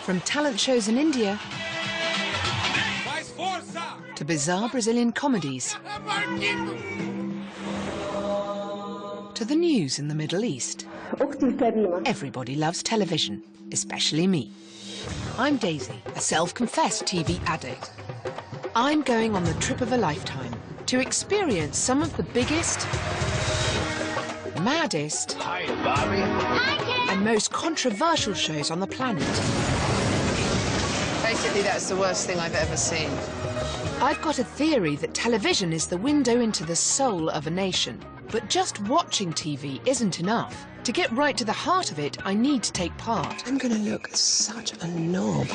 From talent shows in India to bizarre Brazilian comedies to the news in the Middle East. Everybody loves television, especially me. I'm Daisy, a self-confessed TV addict. I'm going on the trip of a lifetime to experience some of the biggest, maddest, and most controversial shows on the planet. Basically, that's the worst thing I've ever seen. I've got a theory that television is the window into the soul of a nation. But just watching TV isn't enough. To get right to the heart of it, I need to take part. I'm gonna look such a knob.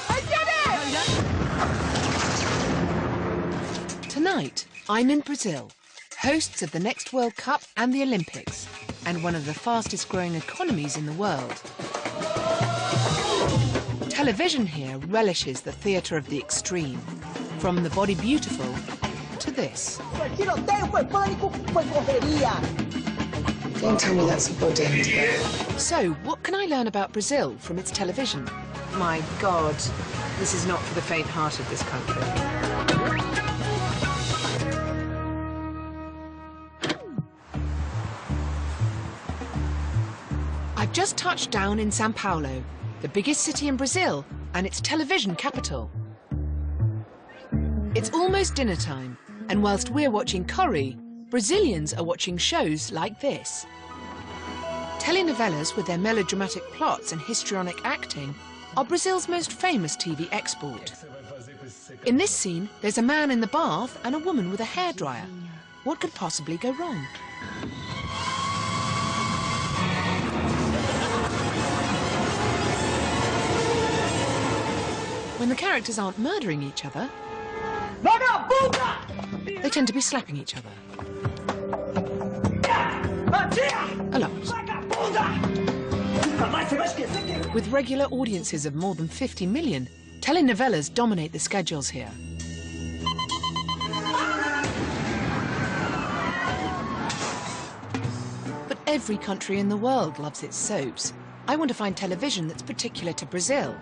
I did it! Tonight, I'm in Brazil, hosts of the next World Cup and the Olympics, and one of the fastest growing economies in the world. Television here relishes the theatre of the extreme, from the body beautiful to this. Don't tell me that's a body. So, what can I learn about Brazil from its television? My God, this is not for the faint-hearted, this country. I've just touched down in São Paulo, the biggest city in Brazil and its television capital. It's almost dinner time, and whilst we're watching curry, Brazilians are watching shows like this. Telenovelas with their melodramatic plots and histrionic acting are Brazil's most famous TV export. In this scene, there's a man in the bath and a woman with a hairdryer. What could possibly go wrong? When the characters aren't murdering each other, they tend to be slapping each other. Alas. With regular audiences of more than 50 million, telenovelas dominate the schedules here. But every country in the world loves its soaps. I want to find television that's particular to Brazil.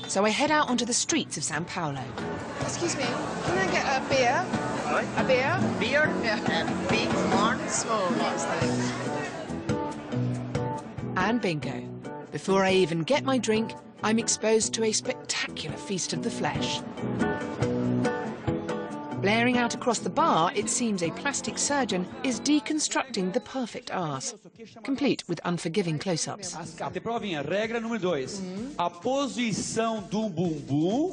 So I head out onto the streets of São Paulo. Excuse me, can I get a beer? What? A beer? Beer? Yeah. And big one? Small, yes, thanks. And bingo. Before I even get my drink, I'm exposed to a spectacular feast of the flesh. Blaring out across the bar, it seems a plastic surgeon is deconstructing the perfect arse, complete with unforgiving close-ups. Provinha, regra número 2. A posição do bumbum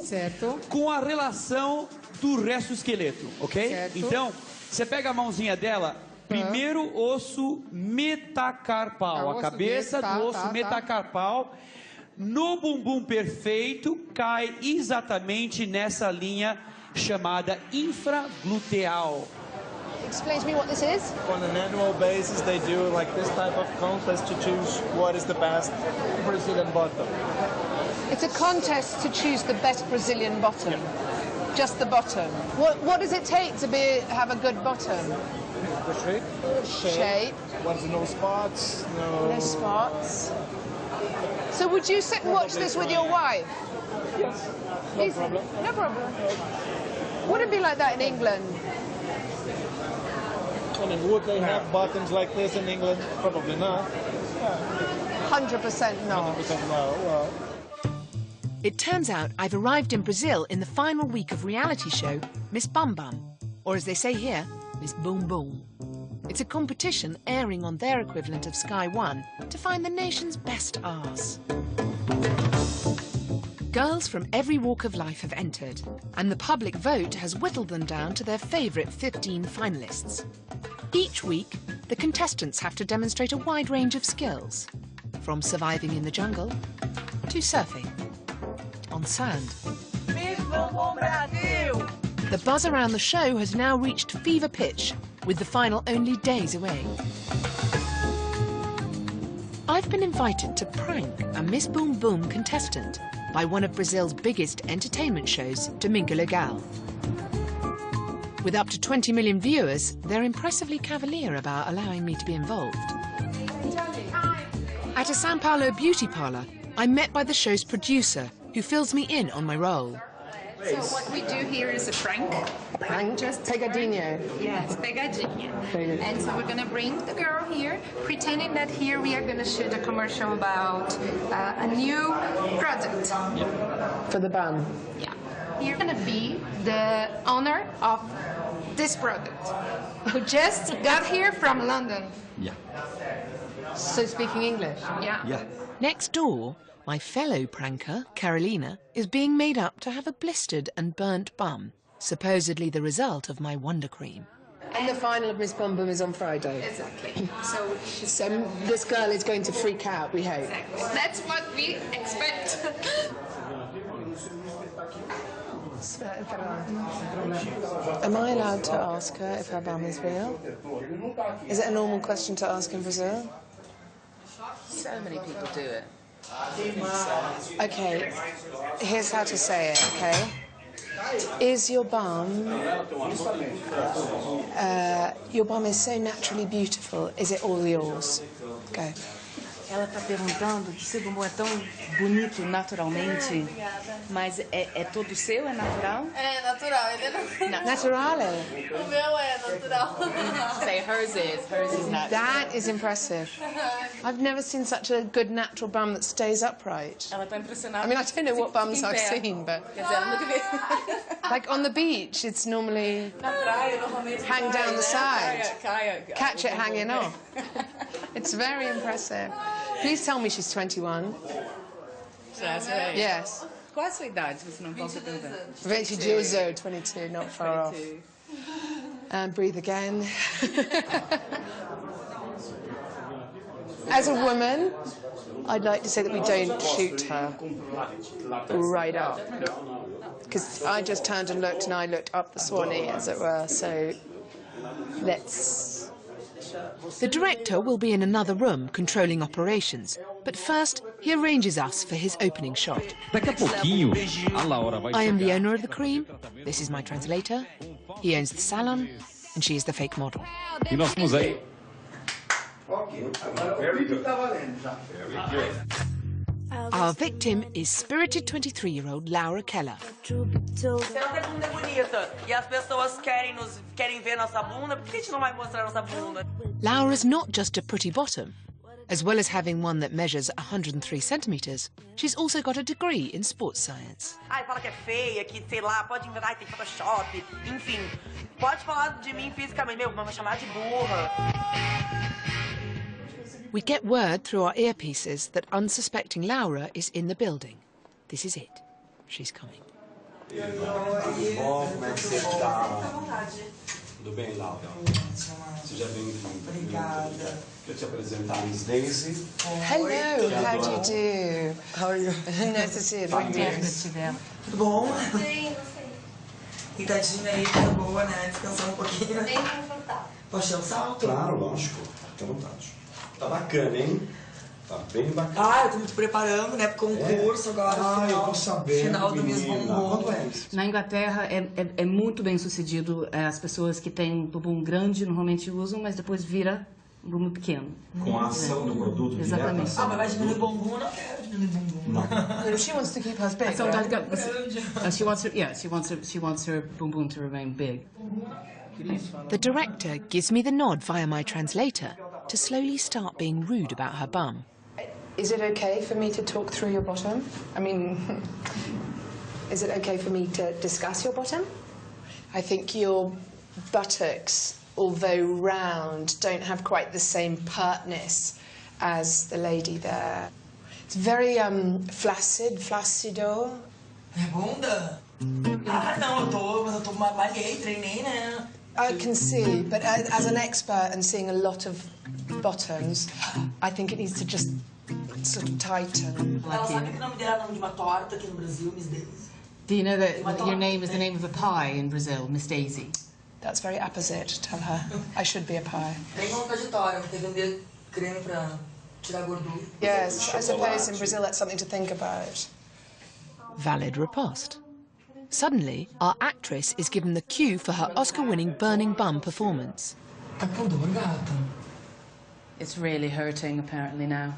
com a relação do resto do esqueleto, ok? Certo. Então, você pega a mãozinha dela, primeiro osso metacarpal, a cabeça do osso metacarpal, no bumbum perfeito, cai exatamente nessa linha chamada infragluteal. Explain to me what this is. On an annual basis, they do like this type of contest to choose what is the best Brazilian bottom. It's a contest to choose the best Brazilian bottom. Yeah. Just the bottom. What does it take to have a good bottom? The shape. What's no spots? No spots. So would you sit and watch this with your wife? Yes. No problem. No problem. Would it be like that in England? I mean, would they have bottoms like this in England? Probably not. 100% no. 100% no. Well. It turns out I've arrived in Brazil in the final week of reality show Miss Bum Bum, or as they say here, Miss Boom Boom. It's a competition airing on their equivalent of Sky One to find the nation's best arse. Girls from every walk of life have entered, and the public vote has whittled them down to their favourite 15 finalists. Each week, the contestants have to demonstrate a wide range of skills, from surviving in the jungle to surfing on sand. The buzz around the show has now reached fever pitch, with the final only days away. I've been invited to prank a Miss Boom Boom contestant by one of Brazil's biggest entertainment shows, Domingo Legal. With up to 20 million viewers, they're impressively cavalier about allowing me to be involved. At a São Paulo beauty parlour, I'm met by the show's producer, who fills me in on my role. So what we do here is a prank. Prank? Just pegadinho. Yes, pegadinha. And so we're going to bring the girl here, pretending that here we are going to shoot a commercial about a new product. For the bun. Yeah. You're going to be the owner of this product, who just got here from London. Yeah. So speaking English? Yeah. Yeah. Next door, my fellow pranker, Carolina, is being made up to have a blistered and burnt bum, supposedly the result of my wonder cream. And the final of Miss Bum Bum is on Friday. Exactly. So This girl is going to freak out, we hope. exactly. That's what we expect. Am I allowed to ask her if her bum is real? Is it a normal question to ask in Brazil? So many people do it. Okay, here's how to say it, okay? Is your bum is so naturally beautiful, is it all yours? Go. Ela está perguntando se o bumbum é tão bonito naturalmente, mas é todo seu, é natural? É natural, ele não. Naturale. O meu é natural. Say hers is natural. That is impressive. I've never seen such a good natural bum that stays upright. Ela está impressionada. I mean, I don't know what bums Fica em I've pé. seen, but Quer dizer, ela nunca vê. like on the beach, it's normally Na praia, normalmente hang down the side. Caia. Catch it hanging off. It's very impressive. Please tell me she's 21. Yes. Qual a sua idade, se você não pode perguntar? 22, 22, not far off. And breathe again. As a woman, I'd like to say that we don't shoot her right up. Because I just turned and looked, and I looked up the Swanee, as it were, so let's... The director will be in another room controlling operations, but first he arranges us for his opening shot. Daqui a pouquinho, a Laura vai I am the owner of the cream, this is my translator, he owns the salon, and she is the fake model. E nós vamos aí. Our victim is spirited 23-year-old Laura Keller. Nossa bunda é bonita e as pessoas querem ver nossa bunda, por que a gente não vai mostrar nossa bunda? Laura's not just a pretty bottom. As well as having one that measures 103 centimetres, she's also got a degree in sports science. Ai, fala que é feia, que sei lá, pode inventar, tem Photoshop, enfim. Pode falar de mim fisicamente, meu, vai me chamar de burra. We get word through our earpieces that unsuspecting Laura is in the building. This is it. She's coming. Bom, como é que você tá? Tudo bem, Laura? Seja bem-vinda. Obrigada. Quero te apresentar Miss Daisy. Hello, how do you do? How are you? Nice to see you. Thank you. Tudo bom? E tadinha aí, tá boa, né? Descansando um pouquinho. Bem confortável. Posso tirar o salto? Claro, lógico. Fique à vontade. Tá bacana, hein? Tá bem bacana. Ah, eu tô me preparando, né, pro concurso agora. Ah, eu tô sabendo, Final do Miss menina. Bumbum. Quanto é isso? Na Inglaterra é muito bem sucedido. As pessoas que têm bumbum grande normalmente usam, mas depois vira bumbum pequeno. Com a ação do produto. Exatamente. Ah, mas vai diminuir bumbum? Eu não quero diminuir bumbum. Não. She wants to keep hers big. So she wants her bumbum to remain big. The director gives me the nod via my translator to slowly start being rude about her bum. Is it okay for me to talk through your bottom? I mean, is it okay for me to discuss your bottom? I think your buttocks, although round, don't have quite the same pertness as the lady there. It's very flacido. Minha bunda? Ah, não, mas eu malhei, treinei, né? I can see, but as an expert and seeing a lot of bottoms, I think it needs to just sort of tighten. Ela sabe que o nome dela é nome de uma torta aqui no Brasil, Miss Daisy. Do you know that your name is the name of a pie in Brazil, Miss Daisy? That's very apposite, tell her. I should be a pie. Tem um contraditório, tem que vender creme pra tirar gordura. Yes, I suppose in Brazil that's something to think about. Valid riposte. Suddenly, our actress is given the cue for her Oscar-winning Burning Bum performance. Tá com dor, gata? It's really hurting apparently now.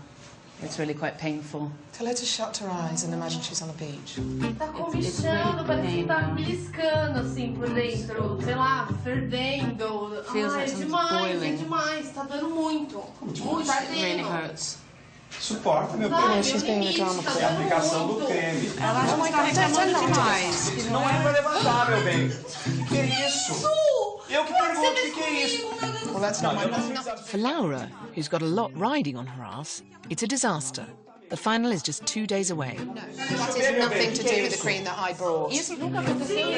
It's really quite painful. Tell her to shut her eyes and imagine she's on a beach. Tá comichando, parece que tá beliscando assim por dentro, sei lá, fervendo. Ai, demais, é demais, tá dando muito. Muito Really hurts. Suporta, meu bem. Yeah, she's being a drama É a aplicação do creme. Ela acha que tá reclamando demais. Não é pra levantar, meu bem. Que é isso? Eu que pergunto o que é isso. Well, that's not my problem. For Laura, who's got a lot riding on her ass, it's a disaster. The final is just 2 days away. That is nothing to do with the cream that I brought. Isso nunca aconteceu.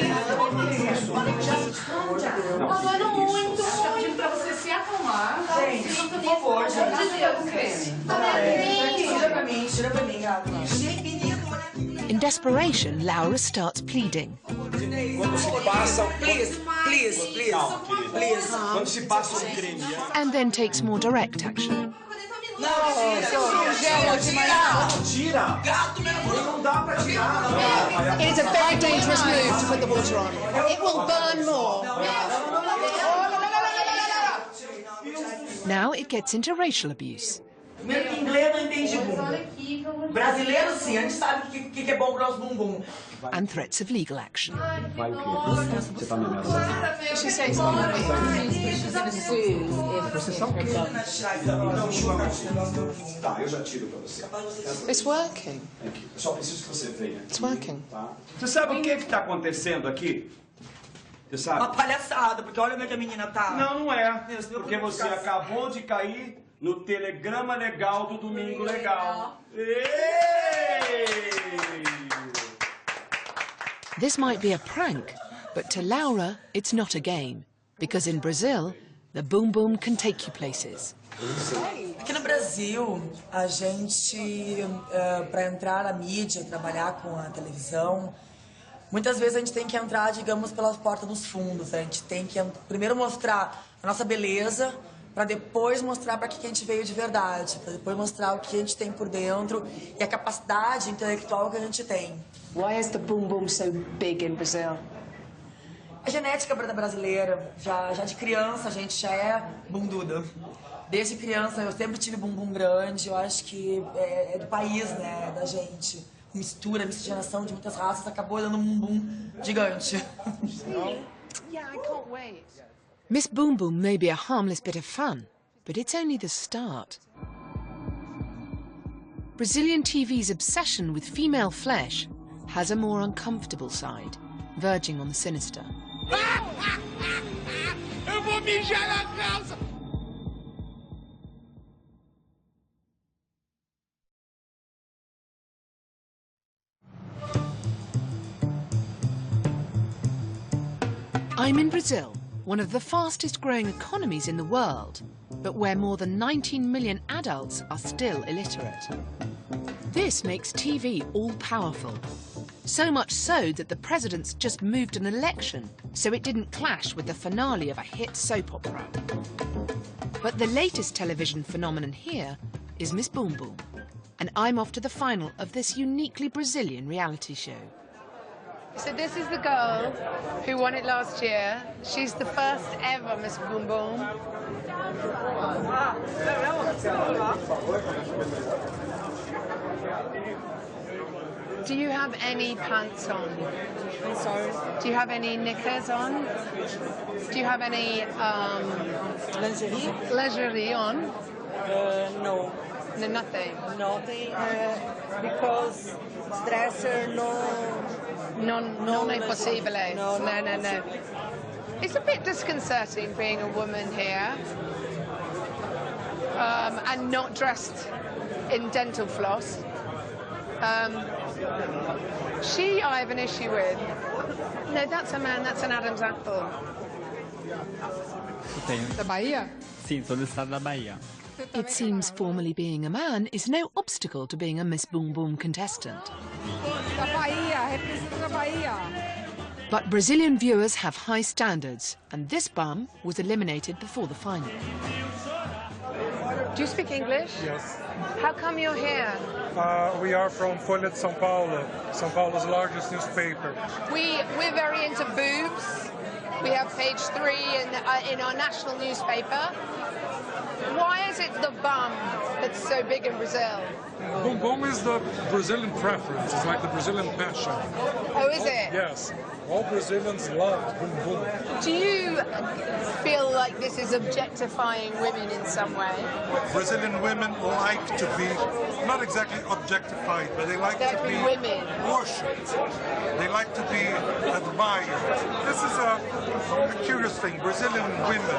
Tá doendo muito. Tá pedindo pra você se acalmar. Gente, por favor, gente. Tira pra mim, gata. In desperation, Laura starts pleading. Quando se passa o Please. Quando se passa o creme. And then takes more direct action. Tira! Não dá pra tirar. It is a very dangerous move to put the water on. It will burn more. Now it gets into racial abuse. Primeiro que inglês não entende bumbum. Brasileiro sim, a gente sabe o que é bom pro nosso bumbum. And threats of legal action. Vai o quê? Você tá me ameaçando? She says something. Tá, eu já tiro pra você. It's working. Eu só preciso que você venha. It's working. Tá? Você sabe o que tá acontecendo aqui? Você sabe? Uma palhaçada, porque olha como é que a menina tá. Não é. Porque você acabou de cair no telegrama legal do Domingo Legal. This might be a prank, but to Laura, it's not a game. Because in Brazil, the boom boom can take you places. Aqui no Brasil, a gente, para entrar na mídia, trabalhar com a televisão, muitas vezes a gente tem que entrar, digamos, pelas portas dos fundos. A gente tem que primeiro mostrar a nossa beleza, para depois mostrar para que a gente veio de verdade, para depois mostrar o que a gente tem por dentro e a capacidade intelectual que a gente tem. Why is the boom boom so big in Brazil? A genética brasileira, já de criança a gente já é bunduda. Desde criança eu sempre tive bumbum grande, eu acho que é do país, né, da gente. Miscigenação de muitas raças acabou dando um bumbum gigante. Yeah, I can't wait. Miss Boom Boom may be a harmless bit of fun, but it's only the start. Brazilian TV's obsession with female flesh has a more uncomfortable side, verging on the sinister. Eu vou mijar na calça! I'm in Brazil, one of the fastest growing economies in the world, but where more than 19 million adults are still illiterate. This makes TV all-powerful. So much so that the president's just moved an election so it didn't clash with the finale of a hit soap opera. But the latest television phenomenon here is Miss Boom Boom, and I'm off to the final of this uniquely Brazilian reality show. So this is the girl who won it last year. She's the first ever Miss Boom Boom. Do you have any pants on? I'm sorry. Do you have any knickers on? Do you have any lingerie on? No. No, nothing. Nothing, because dresser non è possibile. No. It's a bit disconcerting being a woman here and not dressed in dental floss. She I have an issue with. No, that's a man, that's an Adam's apple. Da Bahia? Sim, sou do estado da Bahia. It seems formally being a man is no obstacle to being a Miss Boom Boom contestant. Da Bahia, representa da Bahia. But Brazilian viewers have high standards, and this bum was eliminated before the final. Do you speak English? Yes. How come you're here? We are from Folha de São Paulo, São Paulo's largest newspaper. We're very into boobs. We have page 3 in our national newspaper. Why is it the bum that it's so big in Brazil? Boom boom is the Brazilian preference. It's like the Brazilian passion. Oh, is it? Yes. All Brazilians love boom boom. Do you feel like this is objectifying women in some way? Brazilian women like to be, not exactly objectified, but they like to be women. worshipped. They like to be admired. This is a curious thing. Brazilian women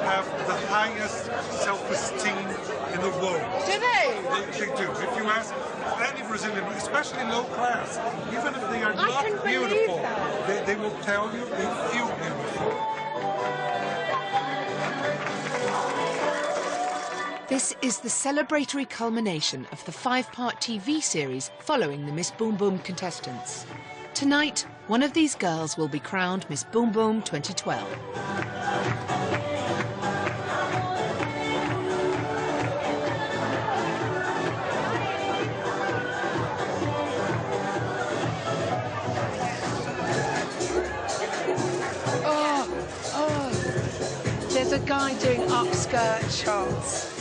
have the highest self-esteem in the world. Do they? They do. If you ask any Brazilian, especially low class, even if they are not beautiful, they will tell you they feel beautiful. This is the celebratory culmination of the 5-part TV series following the Miss Boom Boom contestants. Tonight, one of these girls will be crowned Miss Boom Boom 2012. There's a guy doing upskirt shots.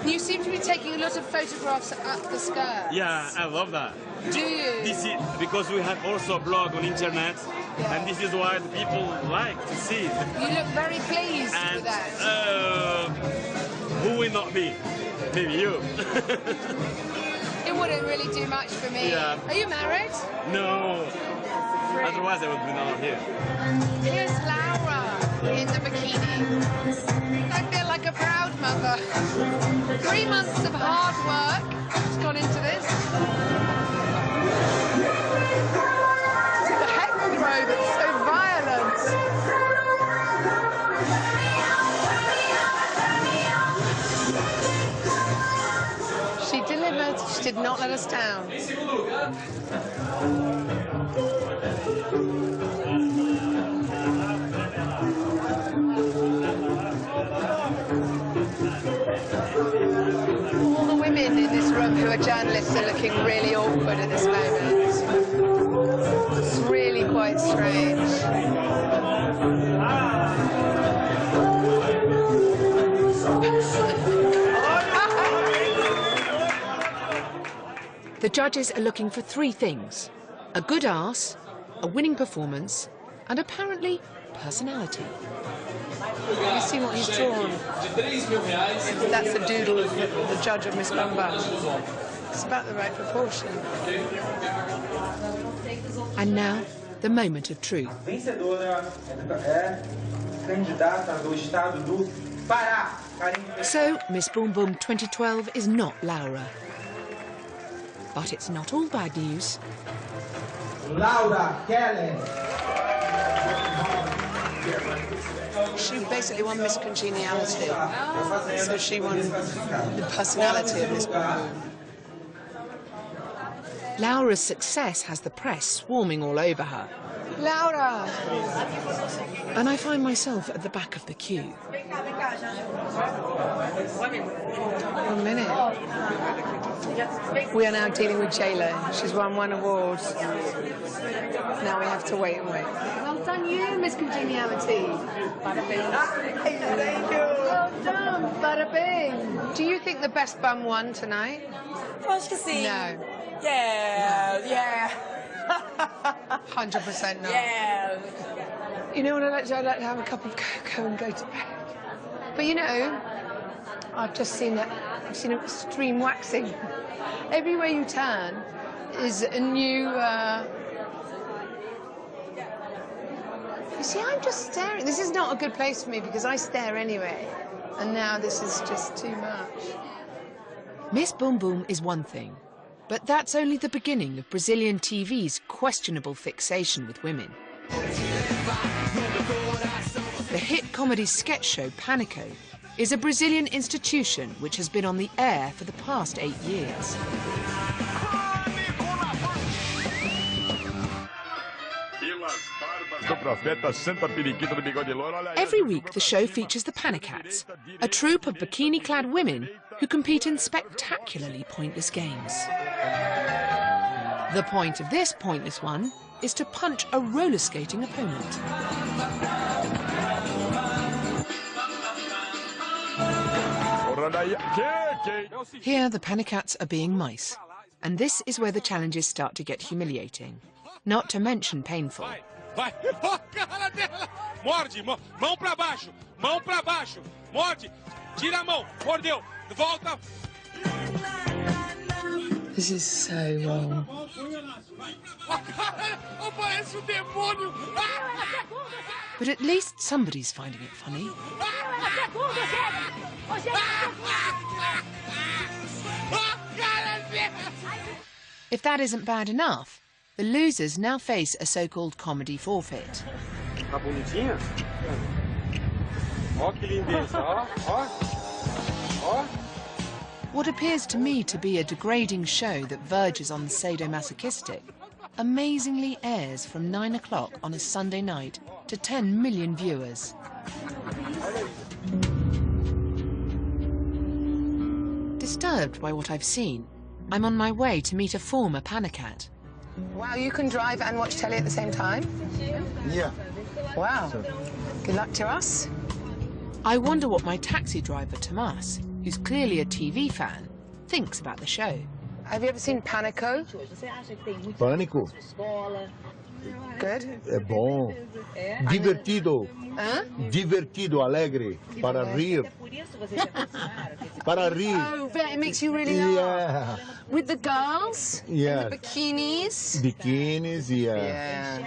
You seem to be taking a lot of photographs up the skirt. Yeah, I love that. Do you? This is because we have also a blog on internet, and this is why the people like to see it. You look very pleased with that. Who will not be? Maybe you. It wouldn't really do much for me. Yeah. Are you married? No. Otherwise, I would be not here. Here's Laura in the bikini. I feel like a proud mother. 3 months of hard work has gone into this. The head throw that's so violent. She delivered. She did not let us down. All the women in this room who are journalists are looking really awkward at this moment. It's really quite strange. The judges are looking for 3 things: a good arse, a winning performance, and apparently personality. Have you seen what he's drawn? That's the doodle of the judge of Miss Bum Bum. It's about the right proportion. And now, the moment of truth. So, Miss Boom Boom 2012 is not Laura. But it's not all bad news. Laura Kelly. She basically won Miss Congeniality, so she won the personality of Miss Boom Boom. Laura's success has the press swarming all over her. Laura! And I find myself at the back of the queue. 1 minute. We are now dealing with J-Lo. She's won 1 award. Now we have to wait and wait. Well done you, Miss Congeniality. Bada bing. Thank you. Well done. Bada bing. Do you think the best bum won tonight? Acho que sim. No. Yeah. 100% no. Yeah. You know what I'd like to have a cup of cocoa and go to bed. But you know, I've seen extreme waxing. Everywhere you turn is a new... You see, I'm just staring. This is not a good place for me because I stare anyway. And now this is just too much. Miss Boom Boom is one thing, but that's only the beginning of Brazilian TV's questionable fixation with women. The hit comedy sketch show Pânico is a Brazilian institution which has been on the air for the past 8 years. Every week the show features the Panicats, a troupe of bikini-clad women who compete in spectacularly pointless games. The point of this pointless one is to punch a roller skating opponent. Here, the panicats are being mice. And this is where the challenges start to get humiliating. Not to mention painful. Vai! Ó, cara dela! Morde! Mão pra baixo! Mão pra baixo! Morde! Tira a mão! Mordeu! Volta! This is so wrong. Ó, parece demônio! But at least somebody's finding it funny. If that isn't bad enough, the losers now face a so-called comedy forfeit. Tá bonitinha? Ó que lindeza, ó, ó, ó. What appears to me to be a degrading show that verges on the sadomasochistic amazingly airs from 9 o'clock on a Sunday night to 10 million viewers. Disturbed by what I've seen, I'm on my way to meet a former panicat. Wow, you can drive and watch telly at the same time? Yeah. Wow. Good luck to us. I wonder what my taxi driver, Tomas, who's clearly a TV fan, thinks about the show. Have you ever seen Pânico? Pânico? Good. É bom. Divertido. Hã? Divertido, alegre. Para rir. Para rir. Oh, it makes you really laugh. Yeah. With the girls? Yeah. And the bikinis? Bikinis, yeah.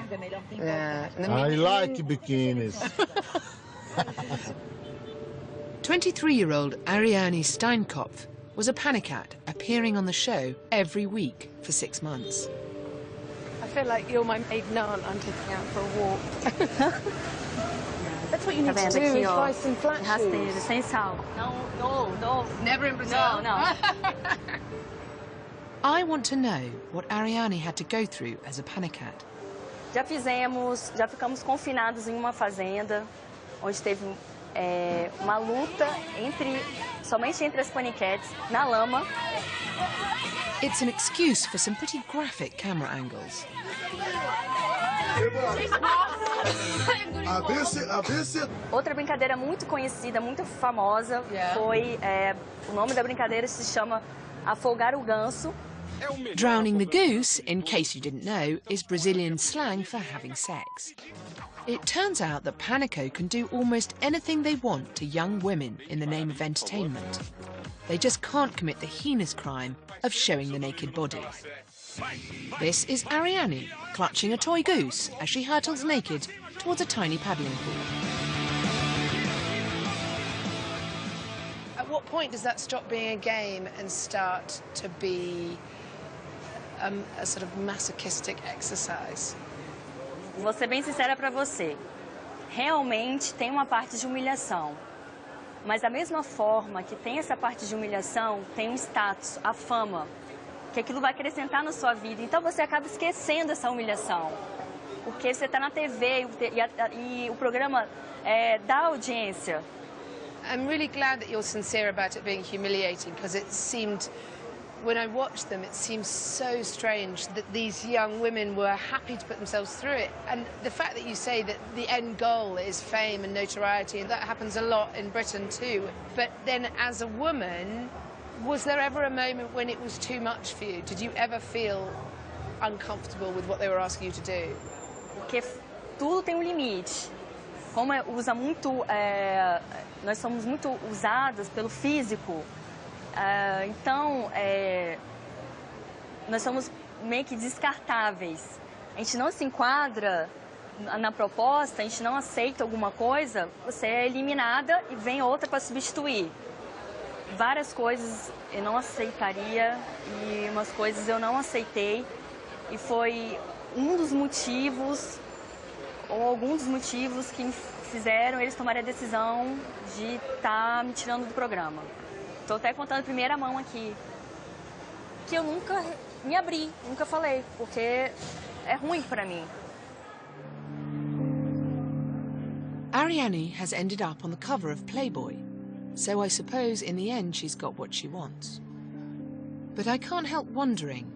Yeah. And the I like bikinis. 23-year-old Ariane Steinkopf was a panicat appearing on the show every week for 6 months. I feel like you're my maiden aunt I'm taking out for a walk. That's what you need to do, is buy some flat shoes. Sem sal. No. Never in Brazil. No. I want to know what Ariane had to go through as a panicat. Já ficamos confinados em uma fazenda, onde teve uma luta somente entre as paniquetes, na lama. It's an excuse for some pretty graphic camera angles. Outra brincadeira muito conhecida, muito famosa, foi... o nome da brincadeira se chama afogar o ganso. Drowning the goose, in case you didn't know, is Brazilian slang for having sex. It turns out that Pânico can do almost anything they want to young women in the name of entertainment. They just can't commit the heinous crime of showing the naked body. This is Ariane, clutching a toy goose as she hurtles naked towards a tiny paddling pool. At what point does that stop being a game and start to be a sort of masochistic exercise? Vou ser bem sincera para você. Realmente tem uma parte de humilhação. Mas da mesma forma que tem essa parte de humilhação, tem um status, a fama, que aquilo vai acrescentar na sua vida. Então você acaba esquecendo essa humilhação. Porque você está na TV e o programa dá audiência. I'm really glad that you're sincere about it being humiliating, because it seemed, when I watched them, it seemed so strange that these young women were happy to put themselves through it. And the fact that you say that the end goal is fame and notoriety, and that happens a lot in Britain too. But then as a woman, was there ever a moment when it was too much for you? Did you ever feel uncomfortable with what they were asking you to do? Porque tudo tem limite. Como usa muito, nós somos muito usadas pelo físico. Então, nós somos meio que descartáveis. A gente não se enquadra na proposta, a gente não aceita alguma coisa, você é eliminada e vem outra para substituir. Várias coisas eu não aceitaria e umas coisas eu não aceitei. E foi um dos motivos, ou alguns dos motivos que fizeram eles tomarem a decisão de estar me tirando do programa. Estou até contando em primeira mão aqui, que eu nunca me abri, nunca falei, porque é ruim para mim. Ariane has ended up on the cover of Playboy, so I suppose in the end she's got what she wants. But I can't help wondering,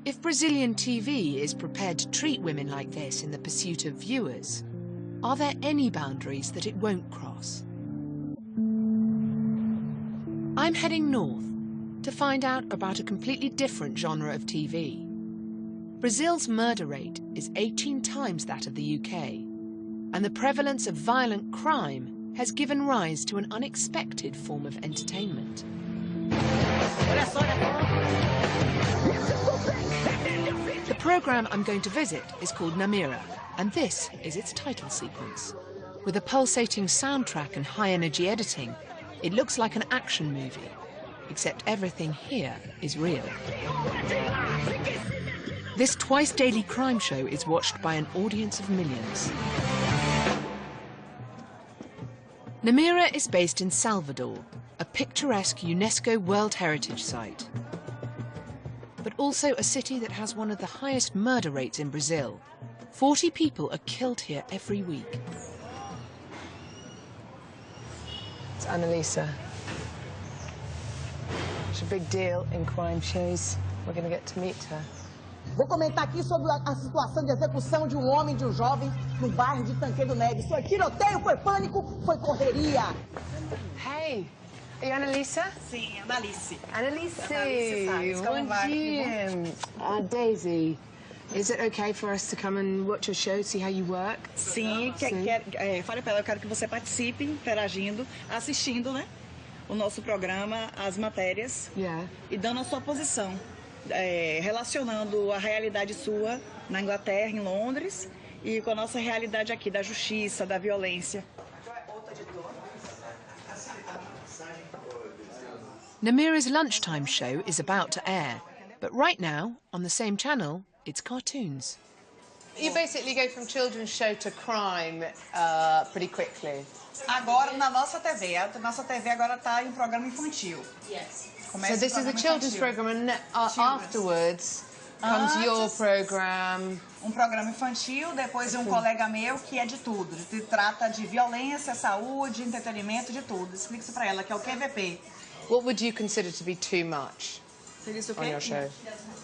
if Brazilian TV is prepared to treat women like this in the pursuit of viewers, are there any boundaries that it won't cross? I'm heading north to find out about a completely different genre of TV. Brazil's murder rate is 18 times that of the UK, and the prevalence of violent crime has given rise to an unexpected form of entertainment. The programme I'm going to visit is called Namira, and this is its title sequence. With a pulsating soundtrack and high-energy editing, it looks like an action movie, except everything here is real. This twice-daily crime show is watched by an audience of millions. Namira is based in Salvador, a picturesque UNESCO World Heritage Site, but also a city that has one of the highest murder rates in Brazil. 40 people are killed here every week. It's Annalisa. She's a big deal in crime shows. We're going to get to meet her. Vou comentar aqui sobre a situação de execução de homem e de jovem no bairro de Tanqueiro Neves. Foi tiroteio, foi pânico, foi correria. Hey, are you Annalisa? Sim, Annalise. Annalise, bom dia. Daisy, is it okay for us to come and watch your show, see how you work? Sim, fale para ela, eu quero que você participe, interagindo, assistindo, né? O nosso programa, as matérias, e dando a sua posição. Relacionando a realidade sua na Inglaterra, em Londres, e com a nossa realidade aqui da justiça, da violência. Namira's lunchtime show is about to air, but right now, on the same channel, it's cartoons. You basically go from children's show to crime pretty quickly. Agora, na nossa TV agora está em programa infantil. Yes. So this is a children's program, and afterwards comes your program. Programa infantil, depois colega meu que é de tudo. Trata de violência, saúde, entretenimento, de tudo. Explica isso para ela, que é o QVP. What would you consider to be too much on your show?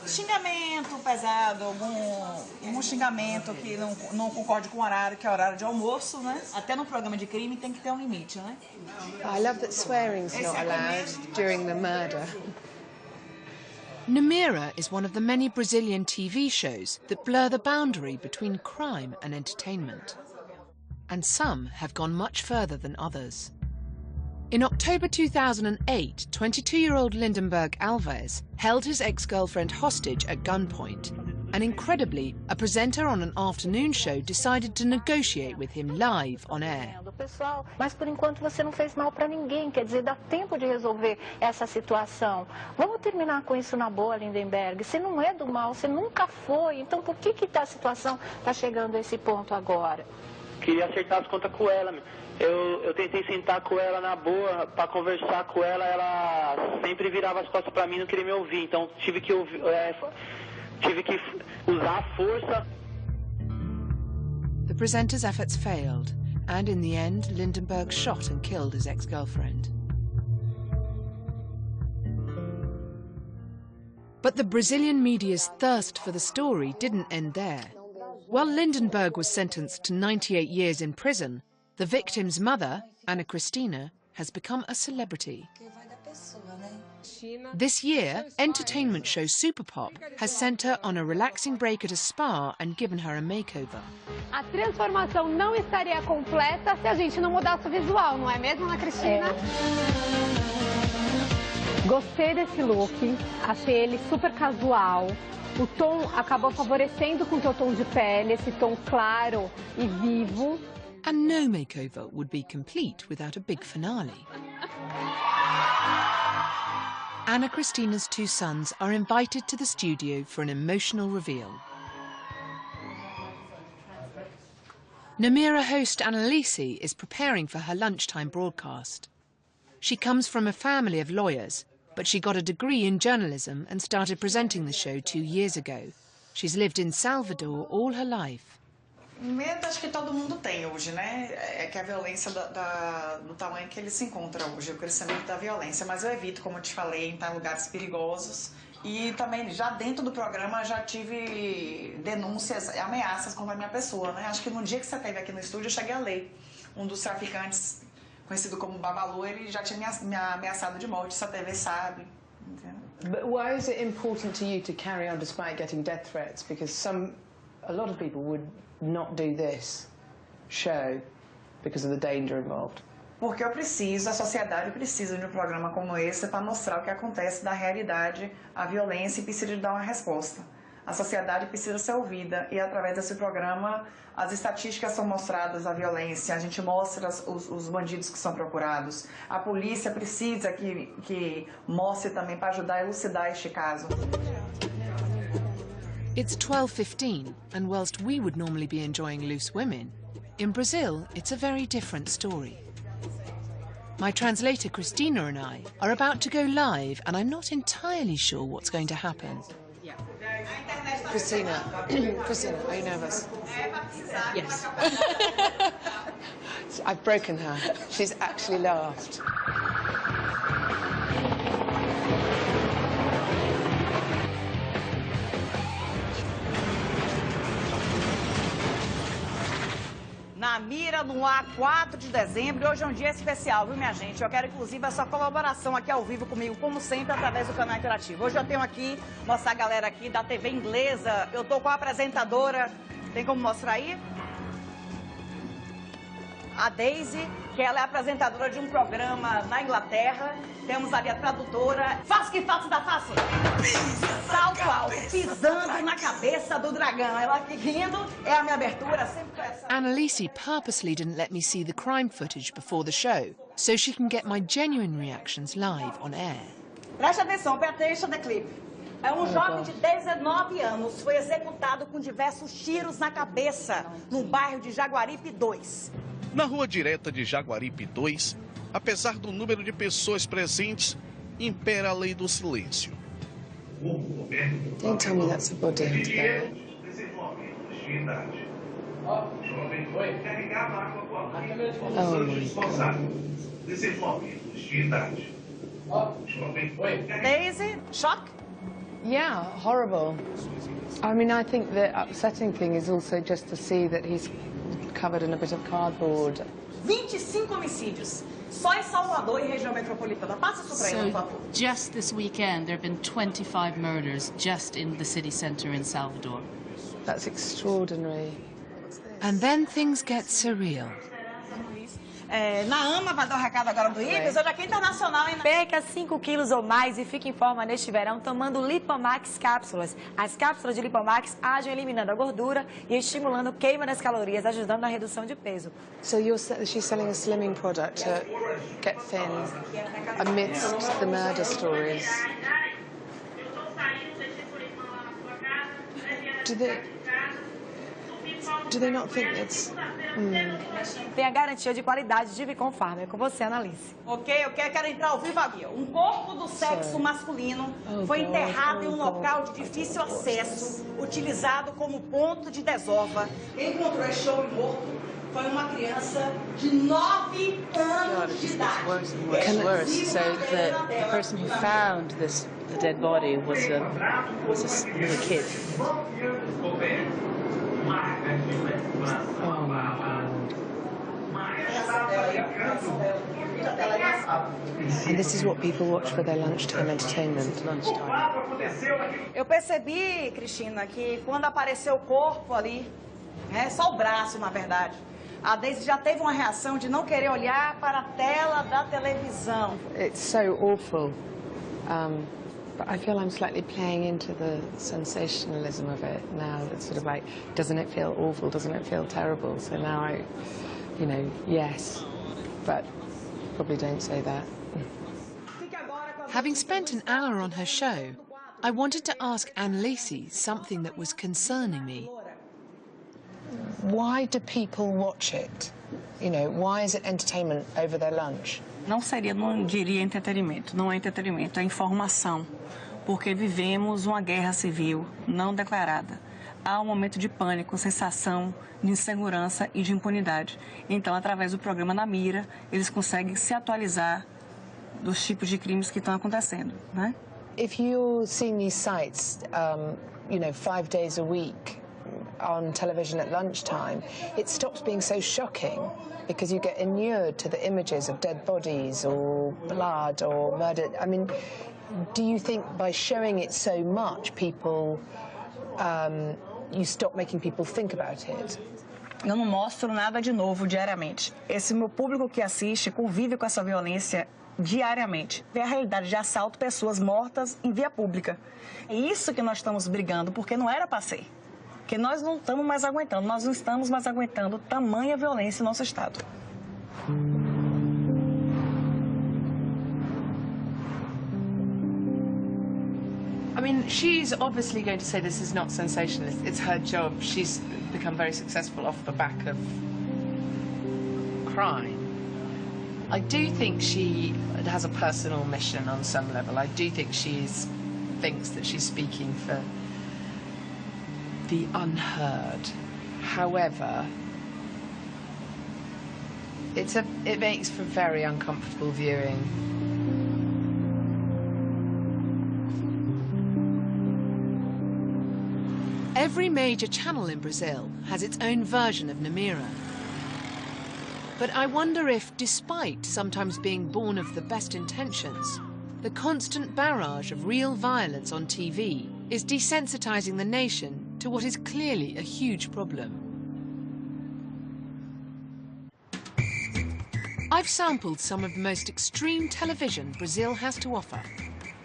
Xingamento pesado, algum xingamento que não concorde com o horário, que é o horário de almoço, né? Até no programa de crime tem que ter um limite, né? I love that swearing's not allowed during the murder. Namira is one of the many Brazilian TV shows that blur the boundary between crime and entertainment. And some have gone much further than others. In October 2008, 22-year-old Lindenberg Alves held his ex-girlfriend hostage at gunpoint. And incredibly, a presenter on an afternoon show decided to negotiate with him live on air. Mas por enquanto você não fez mal para ninguém, quer dizer, dá tempo de resolver essa situação. Vamos terminar com isso na boa, Lindenberg. Você não é do mal, você nunca foi. Então por que a situação está chegando a esse ponto agora? Queria acertar as contas com ela, meu. Eu tentei sentar com ela na boa, para conversar com ela, ela sempre virava as costas para mim, não queria me ouvir, então tive que usar a força. The presenter's efforts failed, and in the end, Lindenberg shot and killed his ex-girlfriend. But the Brazilian media's thirst for the story didn't end there. While Lindenberg was sentenced to 98 years in prison, the victim's mother, Ana Cristina, has become a celebrity. This year, entertainment show Super Pop has sent her on a relaxing break at a spa and given her a makeover. A transformação não estaria completa se a gente não mudasse o visual, não é mesmo, Ana Cristina? Gostei desse look, achei ele super casual. O tom acabou favorecendo com o teu tom de pele, esse tom claro e vivo. And no makeover would be complete without a big finale. Ana Cristina's two sons are invited to the studio for an emotional reveal. Namira host Annalise is preparing for her lunchtime broadcast. She comes from a family of lawyers, but she got a degree in journalism and started presenting the show 2 years ago. She's lived in Salvador all her life. Medo acho que todo mundo tem hoje, né? É que a violência do tamanho que ele se encontra hoje, o crescimento da violência. Mas eu evito, como eu te falei, estar em lugares perigosos. E também, já dentro do programa, já tive denúncias, ameaças contra a minha pessoa, né? Acho que no dia que você esteve aqui no estúdio, eu cheguei a ler. Um dos traficantes conhecido como Babalu, ele já tinha me ameaçado de morte, se a TV sabe. But why is it important to you to carry on despite getting death threats? Because a lot of people would not do this show because of the danger involved. Porque a sociedade precisa de um programa como esse para mostrar o que acontece da realidade, a violência, e precisa de dar uma resposta. A sociedade precisa ser ouvida e, através desse programa, as estatísticas são mostradas, a violência, a gente mostra os bandidos que são procurados. A polícia precisa que mostre também para ajudar a elucidar este caso. It's 12:15, and whilst we would normally be enjoying Loose Women, in Brazil it's a very different story. My translator Christina and I are about to go live, and I'm not entirely sure what's going to happen. Christina, Christina, are you nervous? Yes. I've broken her. She's actually laughed. Na mira, no ar, 4 de dezembro. Hoje é um dia especial, viu, minha gente? Eu quero, inclusive, a sua colaboração aqui ao vivo comigo, como sempre, através do canal interativo. Hoje eu tenho aqui, mostrar a galera aqui da TV inglesa. Eu tô com a apresentadora, tem como mostrar aí? A Daisy, que ela é apresentadora de um programa na Inglaterra. Temos ali a tradutora. Faço que faço da faço. Salto alto, pisando na cabeça do dragão. Ela aqui rindo, é a minha abertura. Sempre com essa... Annalise purposely didn't let me see the crime footage before the show, so she can get my genuine reactions live on air. Preste atenção, pay attention the clip. É um jovem de 19 anos, foi executado com diversos tiros na cabeça, no bairro de Jaguaripe 2. Na rua direta de Jaguaripe 2, apesar do número de pessoas presentes, impera a lei do silêncio. Don't tell me that's a body together. Oh my God. Daisy, shock? Yeah, horrible. I mean, I think the upsetting thing is also just to see that he's covered in a bit of cardboard. 25 homicídios. Só em Salvador e região metropolitana. Passa isso para ele, por favor. Just this weekend, there have been 25 murders just in the city centre in Salvador. That's extraordinary. And then things get surreal. Na AMA vai dar o recado agora do Ibis, hoje aqui é internacional, hein? Perca 5 quilos ou mais e fique em forma neste verão tomando Lipomax cápsulas. As cápsulas de Lipomax agem eliminando a gordura e estimulando queima das calorias, ajudando na redução de peso. So she's selling a slimming product to get thin amidst the murder stories. Do they not think it's... Tem a garantia de qualidade de Vicom Farm. É com você, Annalise. Ok, eu quero entrar ao vivo aqui. Um corpo do sexo masculino foi enterrado em um local de difícil acesso, utilizado como ponto de desova. Quem encontrou este homem morto foi uma criança de 9 anos de idade. It's worse. So the person who found the dead body was a little kid. Oh my God. And this is what people watch for their lunchtime entertainment. Eu percebi, Cristina, que quando apareceu o corpo ali, só o braço, na verdade, a Daisy já teve uma reação de não querer olhar para a tela da televisão. It's so awful. But I feel I'm slightly playing into the sensationalism of it now. It's sort of like, doesn't it feel awful? Doesn't it feel terrible? So now I, yes, but probably don't say that. Having spent an hour on her show, I wanted to ask Annalise something that was concerning me. Why do people watch it? Why is it entertainment over their lunch? Não diria entretenimento, não é entretenimento, é informação, porque vivemos uma guerra civil não declarada. Há um momento de pânico, sensação de insegurança e de impunidade. Então, através do programa Na Mira, eles conseguem se atualizar dos tipos de crimes que estão acontecendo, né? If you're seeing these sites, 5 days a week, on television at lunchtime, it stops being so shocking because you get inured to the images of dead bodies or blood or murder. I mean, do you think by showing it so much, people, you stop making people think about it? Eu não mostro nada de novo diariamente. Esse meu público que assiste convive com essa violência diariamente. Vê a realidade de assalto, pessoas mortas em via pública. É isso que nós estamos brigando, porque não era para ser. Porque nós não estamos mais aguentando, nós não estamos mais aguentando tamanha violência no nosso estado. I mean, she's obviously going to say this is not sensationalist. It's her job. She's become very successful off the back of crime. I do think she has a personal mission on some level. I do think she thinks that she's speaking for the unheard. However, it makes for very uncomfortable viewing. Every major channel in Brazil has its own version of Namira. But I wonder if, despite sometimes being born of the best intentions, the constant barrage of real violence on TV is desensitizing the nation to what is clearly a huge problem. I've sampled some of the most extreme television Brazil has to offer,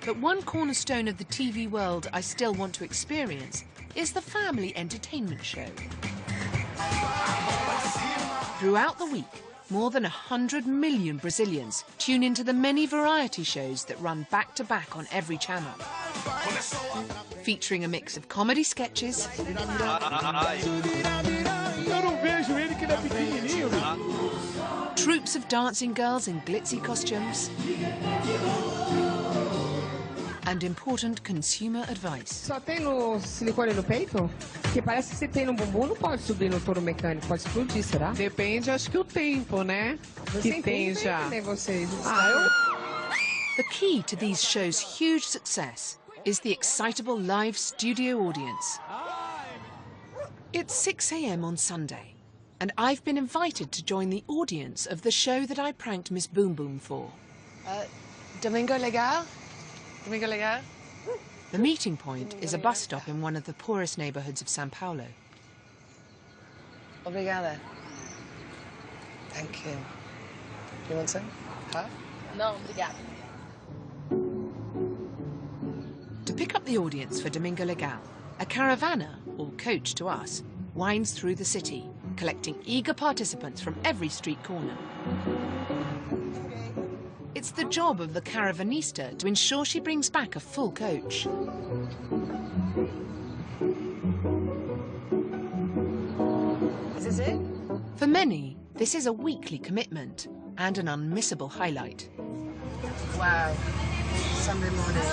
but one cornerstone of the TV world I still want to experience is the family entertainment show. Throughout the week, more than 100 million Brazilians tune into the many variety shows that run back-to-back on every channel, featuring a mix of comedy sketches, troops of dancing girls in glitzy costumes, and important consumer advice. Só tem no silicone no peito? Porque parece que se tem no bumbum não pode subir no touro mecânico, pode explodir, será? Depende, acho que o tempo, né? Que tem já. Vocês. The key to these shows' huge success is the excitable live studio audience. It's 6 a.m. on Sunday, and I've been invited to join the audience of the show that I pranked Miss Boom Boom for. Domingo Legal? Domingo Legal? The meeting point is a bus stop in one of the poorest neighbourhoods of São Paulo. Obrigada. Thank you. You want some? Huh? No, obrigada. To pick up the audience for Domingo Legal, a caravana, or coach to us, winds through the city, collecting eager participants from every street corner. It's the job of the caravanista to ensure she brings back a full coach. Is this it? For many, this is a weekly commitment and an unmissable highlight. Wow. Sunday morning,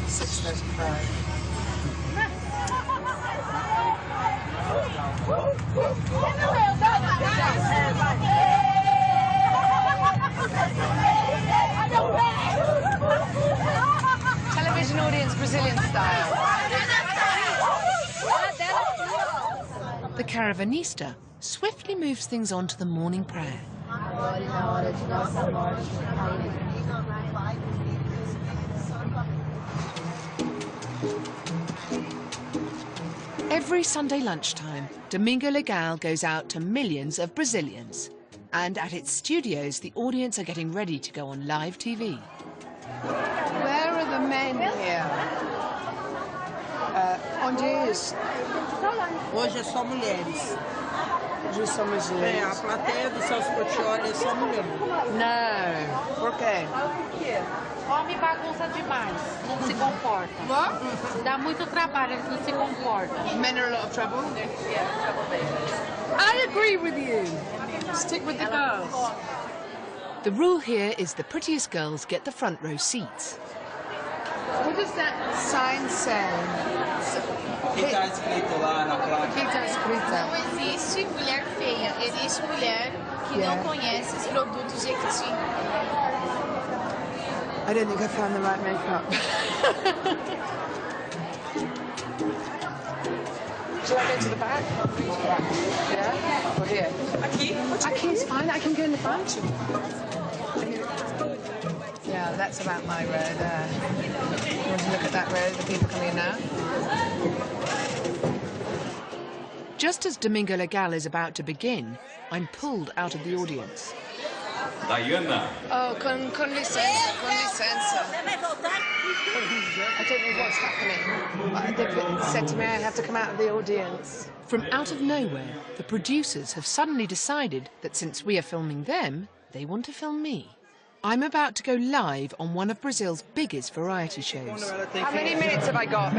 6:35. Television audience, Brazilian style. The caravanista swiftly moves things on to the morning prayer. Every Sunday lunchtime, Domingo Legal goes out to millions of Brazilians. And at its studios, the audience are getting ready to go on live TV. Where are the men here? Onde é isso? Hoje é só mulheres. Hoje só mulheres. É, a plateia do Celso Portiolli é só mulher. Não. Por quê? Homem bagunça demais, não se comporta. What? Dá muito trabalho, eles não se comportam. Men are a lot of trouble? I agree with you. Stick with the girls. The rule here is the prettiest girls get the front row seats. What does that sign say? O que está escrito lá na placa? O que está escrito? Não existe mulher feia, existe mulher que não conhece os produtos Jequiti. I don't think I found the right makeup. Shall I go to the back? Yeah? Or here? Aquí is fine. I can go in the front. Yeah, that's about my row there. You want to look at that row, the people coming in now? Just as Domingo Legal is about to begin, I'm pulled out of the audience. Diana. Oh, con licenza, con licenza. I don't know what's happening. They've said to me I have to come out of the audience. From out of nowhere, the producers have suddenly decided that since we are filming them, they want to film me. I'm about to go live on one of Brazil's biggest variety shows. How many minutes have I got?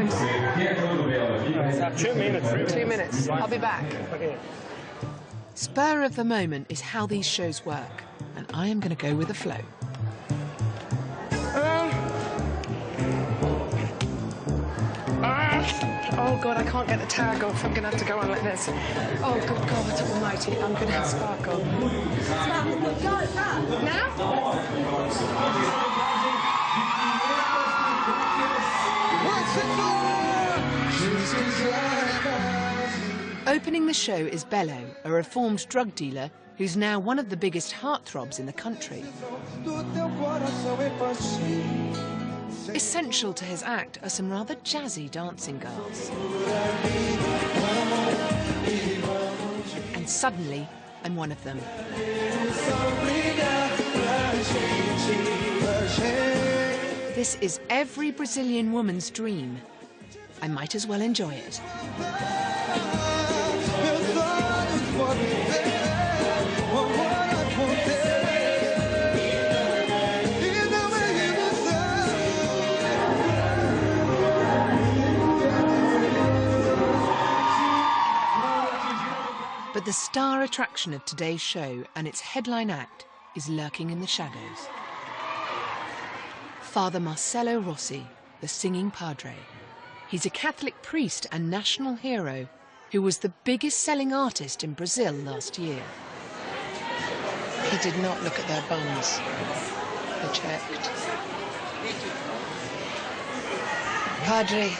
2 minutes. 2 minutes. I'll be back. Spur of the moment is how these shows work, and I am going to go with the flow. Oh, God, I can't get the tag off. I'm going to have to go on like this. Oh, good God almighty, I'm going to have sparkle. Opening the show is Bello, a reformed drug dealer who's now one of the biggest heartthrobs in the country. Essential to his act are some rather jazzy dancing girls. And suddenly, I'm one of them. This is every Brazilian woman's dream. I might as well enjoy it. But the star attraction of today's show and its headline act is lurking in the shadows. Father Marcelo Rossi, the singing padre. He's a Catholic priest and national hero who was the biggest selling artist in Brazil last year. He did not look at their bums. They checked. Padre.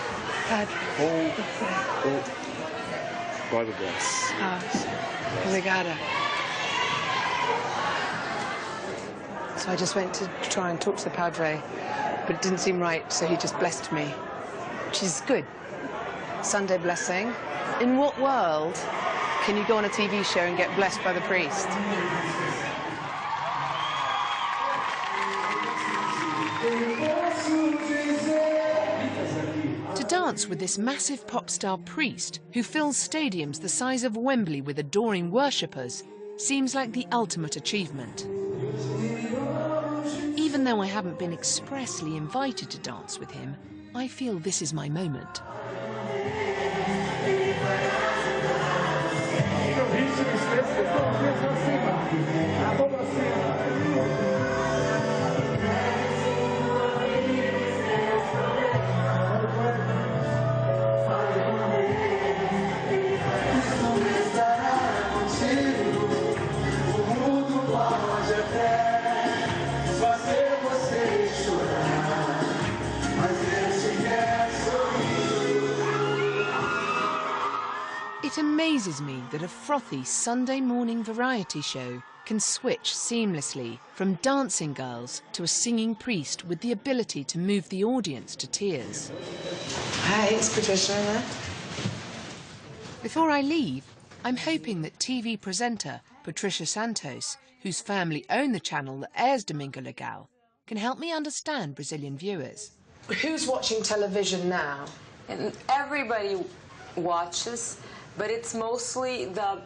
God bless. Obrigada. So I just went to try and talk to the Padre, but it didn't seem right, so he just blessed me, which is good. Sunday blessing. In what world can you go on a TV show and get blessed by the priest? To dance with this massive pop star priest who fills stadiums the size of Wembley with adoring worshippers seems like the ultimate achievement. Even though I haven't been expressly invited to dance with him, I feel this is my moment. It amazes me that a frothy Sunday morning variety show can switch seamlessly from dancing girls to a singing priest with the ability to move the audience to tears. Hi, it's Patricia in there. Before I leave, I'm hoping that TV presenter Patricia Santos, whose family own the channel that airs Domingo Legal, can help me understand Brazilian viewers. Who's watching television now? And everybody watches, but it's mostly the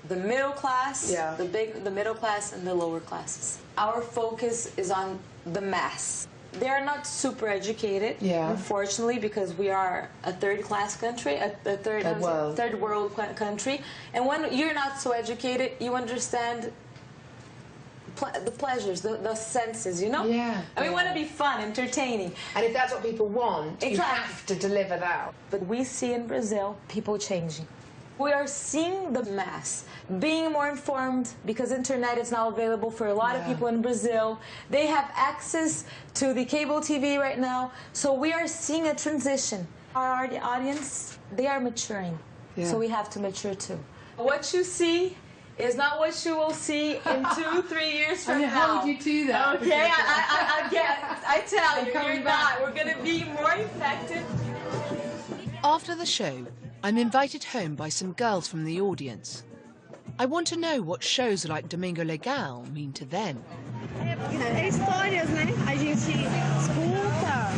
middle class, the middle class and the lower classes. Our focus is on the mass. They're not super educated, unfortunately, because we are a third-class country, a third world country. And when you're not so educated, you understand the pleasures, the senses, you know? Yeah. And we want to be fun, entertaining. And if that's what people want, you have to deliver that. But we see in Brazil people changing. We are seeing the mass being more informed because internet is now available for a lot of people in Brazil. They have access to the cable TV right now. So we are seeing a transition Our audience, they are maturing, so we have to mature too. What you see is not what you will see in 2-3 years from now. I hold you to that. Okay, I tell you, you're not. We're going to be more effective. After the show, I'm invited home by some girls from the audience. I want to know what shows like Domingo Legal mean to them. É histórias, né? A gente escuta,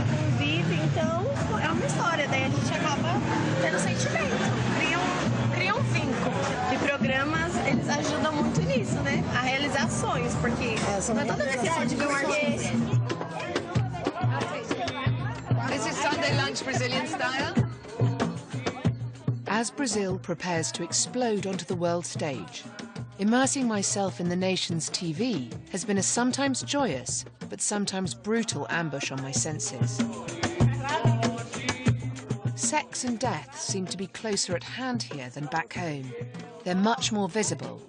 convive, então é uma história, daí a gente acaba tendo sentimento, cria um vínculo. E programas, eles ajudam muito nisso, né? A realizar sonhos, porque não é toda vez que pode ver um artista. This is Sunday lunch Brazilian style. As Brazil prepares to explode onto the world stage, immersing myself in the nation's TV has been a sometimes joyous but sometimes brutal ambush on my senses. Sex and death seem to be closer at hand here than back home. They're much more visible,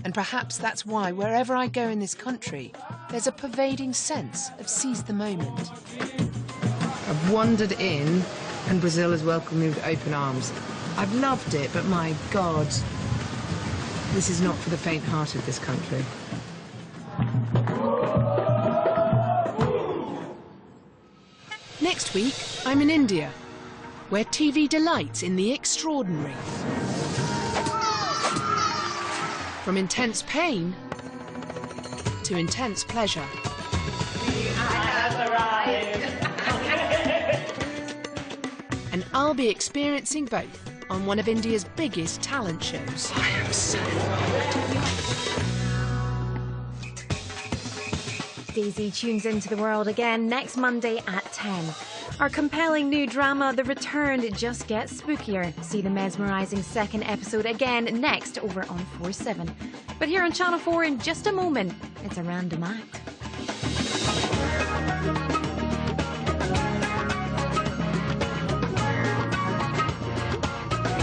and perhaps that's why wherever I go in this country, there's a pervading sense of seize the moment. I've wandered in, and Brazil has welcomed me with open arms. I've loved it, but my God, this is not for the faint-hearted, this country. Next week, I'm in India, where TV delights in the extraordinary. From intense pain to intense pleasure. And I'll be experiencing both on one of India's biggest talent shows. I am so Daisy tunes into the world again next Monday at 10. Our compelling new drama, The Return, just gets spookier. See the mesmerising second episode again next over on 4/7. But here on Channel 4 in just a moment, it's a random act.